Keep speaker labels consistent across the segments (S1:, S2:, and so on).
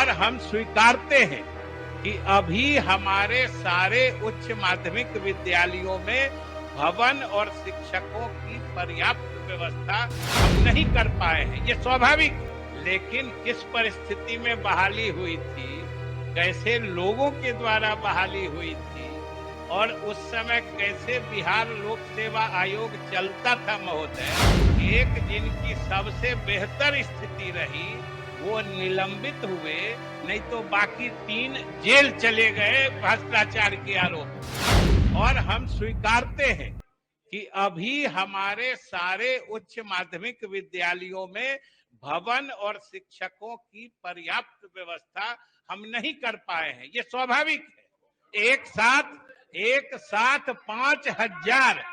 S1: और हम स्वीकारते हैं कि अभी हमारे सारे उच्च माध्यमिक विद्यालयों में भवन और शिक्षकों की पर्याप्त व्यवस्था हम नहीं कर पाए हैं, ये स्वाभाविक है। लेकिन किस परिस्थिति में बहाली हुई थी, कैसे लोगों के द्वारा बहाली हुई थी और उस समय कैसे बिहार लोक सेवा आयोग चलता था महोदय, एक जिनकी सबसे बेहतर स्थिति रही वो निलंबित हुए, नहीं तो बाकी 3 जेल चले गए भ्रष्टाचार के आरोप। और हम स्वीकारते हैं कि अभी हमारे सारे उच्च माध्यमिक विद्यालयों में भवन और शिक्षकों की पर्याप्त व्यवस्था हम नहीं कर पाए हैं, ये स्वाभाविक है। एक साथ 5,000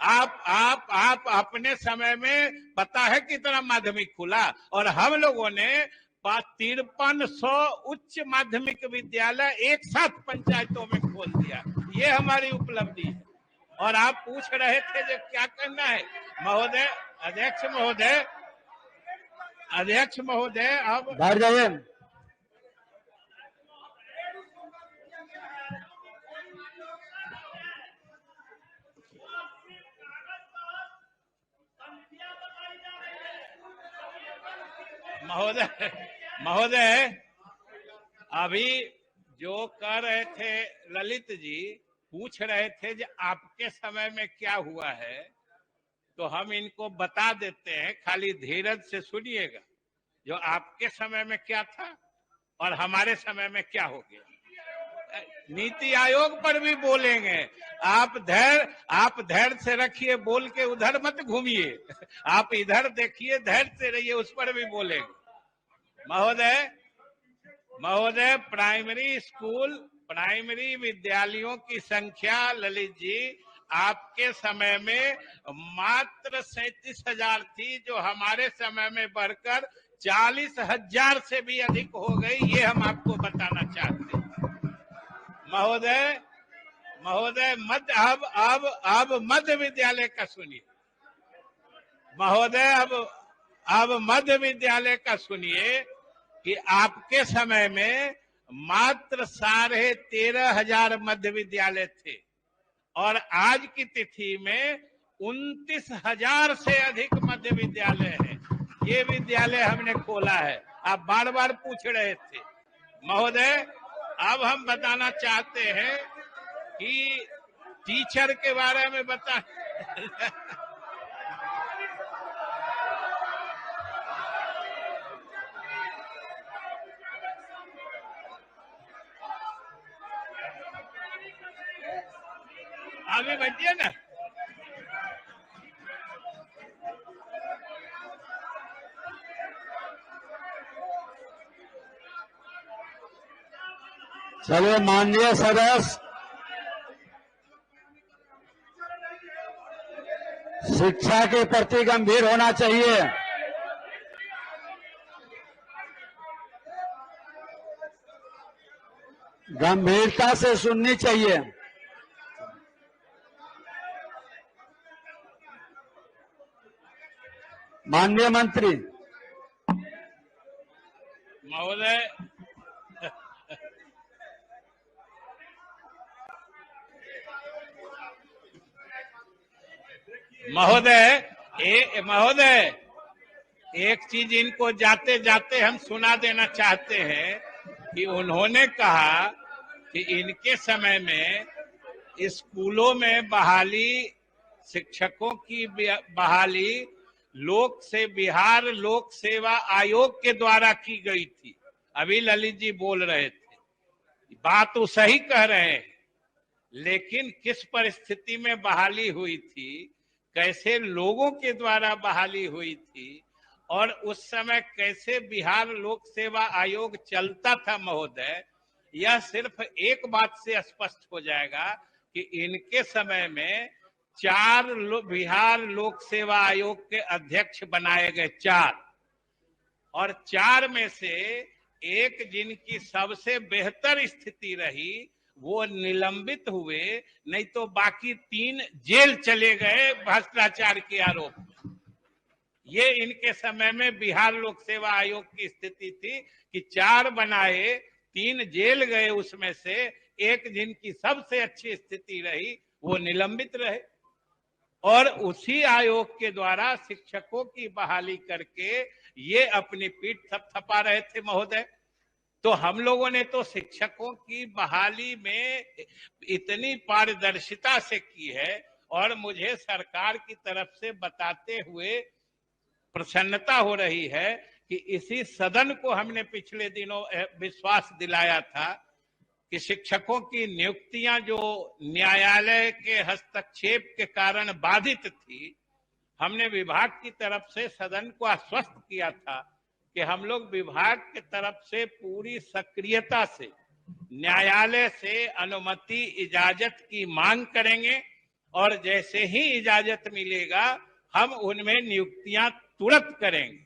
S1: आप अपने समय में पता है कितना माध्यमिक खुला, और हम लोगों ने 5300 उच्च माध्यमिक विद्यालय एक साथ पंचायतों में खोल दिया, ये हमारी उपलब्धि है। और आप पूछ रहे थे जो क्या करना है महोदय, अध्यक्ष महोदय अब
S2: बाहर जाइए।
S1: महोदय अभी जो कह रहे थे ललित जी, पूछ रहे थे कि आपके समय में क्या हुआ है, तो हम इनको बता देते हैं, खाली धीरज से सुनिएगा। जो आपके समय में क्या था और हमारे समय में क्या हो गया, नीति आयोग पर भी बोलेंगे। आप धैर्य से रखिए, बोल के उधर मत घूमिए, आप इधर देखिए, धैर्य से रहिए, उस पर भी बोलेंगे। महोदय प्राइमरी विद्यालयों की संख्या ललित जी आपके समय में मात्र 37,000 थी, जो हमारे समय में बढ़कर 40,000 से भी अधिक हो गई, ये हम आपको बताना चाहते हैं। महोदय अब मध्य विद्यालय का सुनिए। महोदय अब मध्य विद्यालय का सुनिए कि आपके समय में मात्र 13,500 मध्य विद्यालय थे और आज की तिथि में 29,000 से अधिक मध्य विद्यालय है। ये विद्यालय हमने खोला है, आप बार बार पूछ रहे थे। महोदय अब हम बताना चाहते हैं कि टीचर के बारे में बता आगे बढ़िए ना।
S2: चलिए माननीय सदस्य, शिक्षा के प्रति गंभीर होना चाहिए। गंभीरता से सुननी चाहिए। माननीय मंत्री
S1: महोदय एक चीज इनको जाते जाते हम सुना देना चाहते हैं कि उन्होंने कहा कि इनके समय में स्कूलों में बहाली, शिक्षकों की बहाली बिहार लोक सेवा आयोग के द्वारा की गई थी। अभी ललित जी बोल रहे थे, बात तो सही कह रहे हैं, लेकिन किस परिस्थिति में बहाली हुई थी, कैसे लोगों के द्वारा बहाली हुई थी और उस समय कैसे बिहार लोक सेवा आयोग चलता था महोदय, यह सिर्फ एक बात से स्पष्ट हो जाएगा कि इनके समय में 4 बिहार लोक सेवा आयोग के अध्यक्ष बनाए गए, 4, और 4 में से एक जिनकी सबसे बेहतर स्थिति रही वो निलंबित हुए, नहीं तो बाकी 3 जेल चले गए भ्रष्टाचार के आरोप में, ये इनके समय में बिहार लोक सेवा आयोग की स्थिति थी कि 4 बनाए, 3 जेल गए, उसमें से एक जिनकी सबसे अच्छी स्थिति रही वो निलंबित रहे। और उसी आयोग के द्वारा शिक्षकों की बहाली करके ये अपनी पीठ थपथपा रहे थे महोदय। तो हम लोगों ने तो शिक्षकों की बहाली में इतनी पारदर्शिता से की है, और मुझे सरकार की तरफ से बताते हुए प्रसन्नता हो रही है कि इसी सदन को हमने पिछले दिनों विश्वास दिलाया था कि शिक्षकों की नियुक्तियां जो न्यायालय के हस्तक्षेप के कारण बाधित थी, हमने विभाग की तरफ से सदन को आश्वस्त किया था कि हम लोग विभाग की तरफ से पूरी सक्रियता से न्यायालय से अनुमति इजाजत की मांग करेंगे, और जैसे ही इजाजत मिलेगा हम उनमें नियुक्तियां तुरंत करेंगे।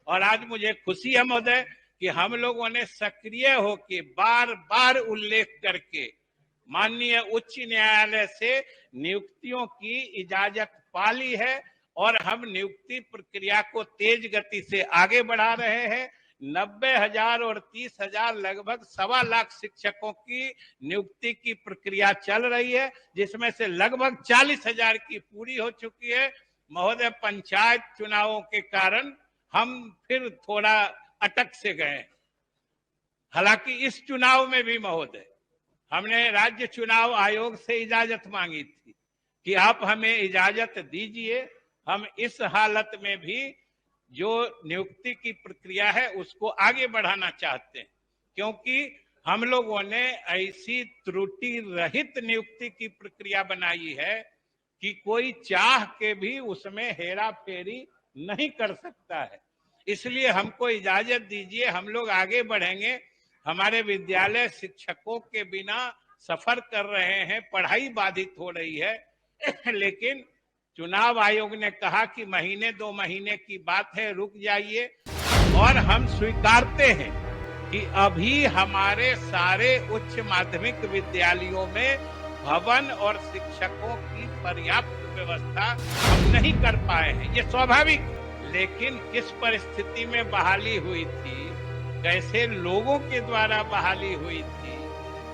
S1: और आज मुझे खुशी है महोदय कि हम लोगों ने सक्रिय होकर बार बार उल्लेख करके माननीय उच्च न्यायालय से नियुक्तियों की इजाजत पा ली है, और हम नियुक्ति प्रक्रिया को तेज गति से आगे बढ़ा रहे हैं। 90,000 और 30,000 लगभग 1.25 लाख शिक्षकों की नियुक्ति की प्रक्रिया चल रही है, जिसमें से लगभग 40,000 की पूरी हो चुकी है। महोदय, पंचायत चुनावों के कारण हम फिर थोड़ा अटक से गए। हालांकि इस चुनाव में भी महोदय हमने राज्य चुनाव आयोग से इजाजत मांगी थी कि आप हमें इजाजत दीजिए, हम इस हालत में भी जो नियुक्ति की प्रक्रिया है उसको आगे बढ़ाना चाहते हैं, क्योंकि हम लोगों ने ऐसी त्रुटि रहित नियुक्ति की प्रक्रिया बनाई है कि कोई चाह के भी उसमें हेरा फेरी नहीं कर सकता है। इसलिए हमको इजाजत दीजिए, हम लोग आगे बढ़ेंगे। हमारे विद्यालय शिक्षकों के बिना सफर कर रहे हैं, पढ़ाई बाधित हो रही है, लेकिन चुनाव आयोग ने कहा कि महीने 2 महीने की बात है, रुक जाइए। और हम स्वीकारते हैं कि अभी हमारे सारे उच्च माध्यमिक विद्यालयों में भवन और शिक्षकों की पर्याप्त व्यवस्था हम नहीं कर पाए हैं, ये स्वाभाविक। लेकिन किस परिस्थिति में बहाली हुई थी, कैसे लोगों के द्वारा बहाली हुई थी,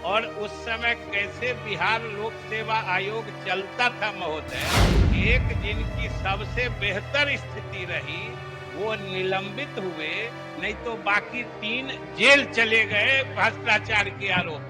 S1: और उस समय कैसे बिहार लोक सेवा आयोग चलता था महोदय, एक जिनकी सबसे बेहतर स्थिति रही वो निलंबित हुए, नहीं तो बाकी 3 जेल चले गए भ्रष्टाचार के आरोप।